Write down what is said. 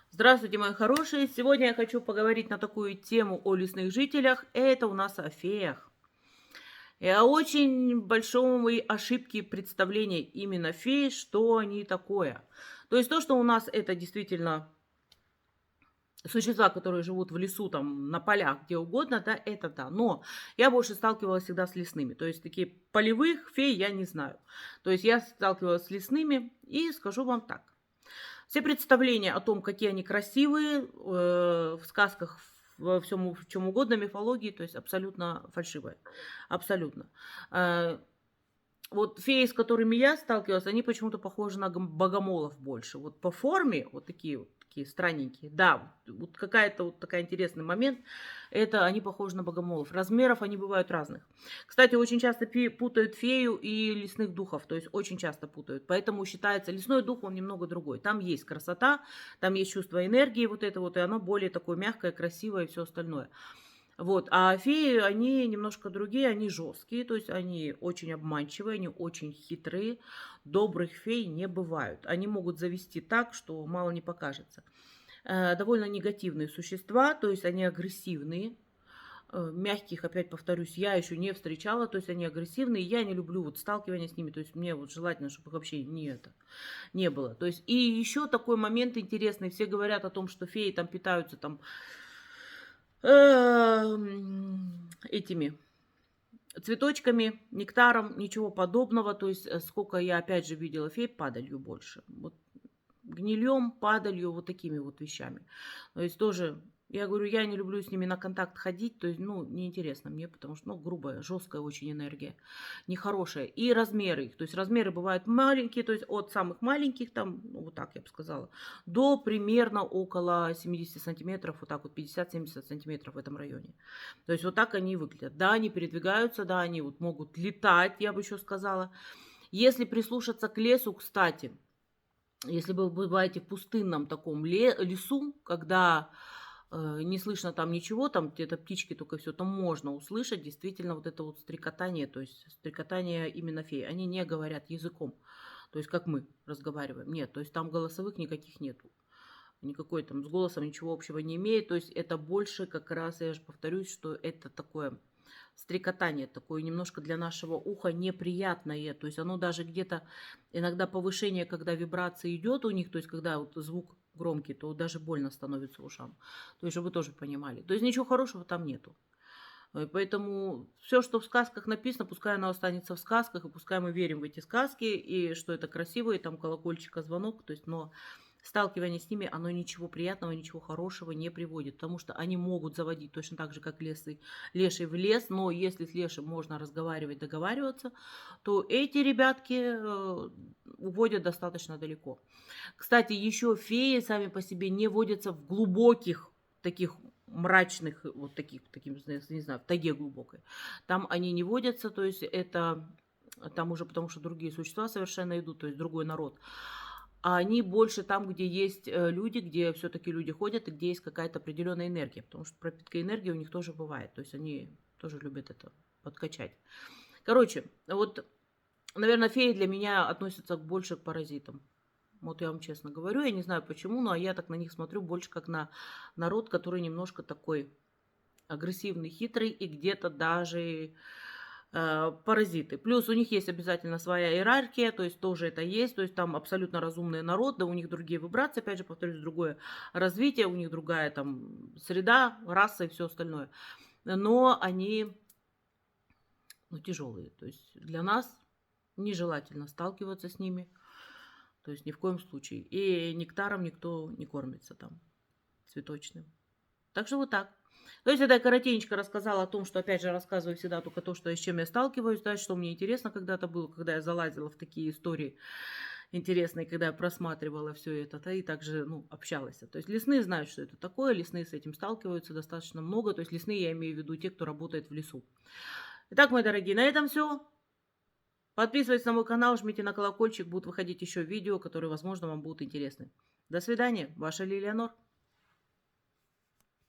Здравствуйте, мои хорошие! Сегодня я хочу поговорить на такую тему о лесных жителях. Это у нас о феях. И о очень большой ошибке представления именно фей, что они такое. То есть то, что у нас это действительно существа, которые живут в лесу, там, на полях, где угодно, да, это да. Но я больше сталкивалась всегда с лесными. То есть такие полевых фей я не знаю. То есть я сталкивалась с лесными и скажу вам так. Все представления о том, какие они красивые, в сказках, во всем, в чем угодно, мифологии, то есть абсолютно фальшивые. Абсолютно. Э, вот феи, с которыми я сталкивалась, они почему-то похожи на богомолов больше. Вот по форме, вот такие странненькие. Да, вот какая-то вот такая интересный момент. Это они похожи на богомолов. Размеров они бывают разных. Кстати, очень часто путают фею и лесных духов. То есть очень часто путают. Поэтому считается, лесной дух, он немного другой. Там есть красота, там есть чувство энергии, вот это вот, и оно более такое мягкое, красивое и все остальное. Вот, а феи, они немножко другие, они жесткие, то есть они очень обманчивые, они очень хитрые. Добрых фей не бывают. Они могут завести так, что мало не покажется. Довольно негативные существа, то есть они агрессивные. Мягких, опять повторюсь, я еще не встречала, то есть они агрессивные. Я не люблю вот сталкивание с ними, то есть мне вот желательно, чтобы их вообще не было. То есть и еще такой момент интересный. Все говорят о том, что феи там питаются там этими цветочками, нектаром, ничего подобного. То есть, сколько я опять же видела фей, падалью больше. Вот гнильем, падалью, вот такими вот вещами. То есть тоже, я говорю, я не люблю с ними на контакт ходить, то есть, ну, неинтересно мне, потому что, ну, грубая, жесткая очень энергия, нехорошая. И размеры их, то есть размеры бывают маленькие, то есть от самых маленьких, там, ну, вот так я бы сказала, до примерно около 70 сантиметров, вот так вот 50-70 сантиметров в этом районе. То есть вот так они выглядят. Да, они передвигаются, да, они вот могут летать, я бы еще сказала. Если прислушаться к лесу, кстати, если вы бываете в пустынном таком лесу, когда, не слышно там ничего, там где-то птички только все, там можно услышать действительно вот это вот стрекотание, то есть стрекотание именно фей. Они не говорят языком, то есть как мы разговариваем. Нет, то есть там голосовых никаких нету. Никакой там с голосом ничего общего не имеет. То есть это больше как раз, я же повторюсь, что это такое стрекотание, такое немножко для нашего уха неприятное. То есть оно даже где-то иногда повышение, когда вибрация идет у них, то есть когда вот звук громкий, то даже больно становится ушам. То есть, чтобы вы тоже понимали. То есть ничего хорошего там нету. Поэтому все, что в сказках написано, пускай оно останется в сказках, и пускай мы верим в эти сказки, и что это красиво, и там колокольчик, звонок, то есть, но сталкивание с ними, оно ничего приятного, ничего хорошего не приводит, потому что они могут заводить точно так же, как леший в лес, но если с лешим можно разговаривать, договариваться, то эти ребятки уводят достаточно далеко. Кстати, еще феи сами по себе не водятся в глубоких таких мрачных, вот таких, таким, не знаю, в тайге глубокой. Там они не водятся, то есть это там уже потому что другие существа совершенно идут, то есть другой народ. А они больше там, где есть люди, где все-таки люди ходят и где есть какая-то определенная энергия, потому что пропитка энергии у них тоже бывает, то есть они тоже любят это подкачать. Короче, вот, наверное, феи для меня относятся больше к паразитам. Вот я вам честно говорю, я не знаю почему, но я так на них смотрю больше как на народ, который немножко такой агрессивный, хитрый и где-то даже паразиты. Плюс у них есть обязательно своя иерархия, то есть тоже это есть, то есть там абсолютно разумные народы, у них другие вибрации, опять же, повторюсь, другое развитие, у них другая там среда, раса и все остальное. Но они, ну, тяжелые, то есть для нас нежелательно сталкиваться с ними. То есть ни в коем случае. И нектаром никто не кормится там, цветочным. Так что вот так. То есть это я коротенько рассказала о том, что, опять же, рассказываю всегда только то, что, с чем я сталкиваюсь, да, что мне интересно когда-то было, когда я залазила в такие истории интересные, когда я просматривала все это, да, и также, ну, общалась. То есть лесные знают, что это такое, лесные с этим сталкиваются достаточно много, то есть лесные я имею в виду те, кто работает в лесу. Итак, мои дорогие, на этом все. Подписывайтесь на мой канал, жмите на колокольчик, будут выходить еще видео, которые, возможно, вам будут интересны. До свидания, ваша Лилия Нор.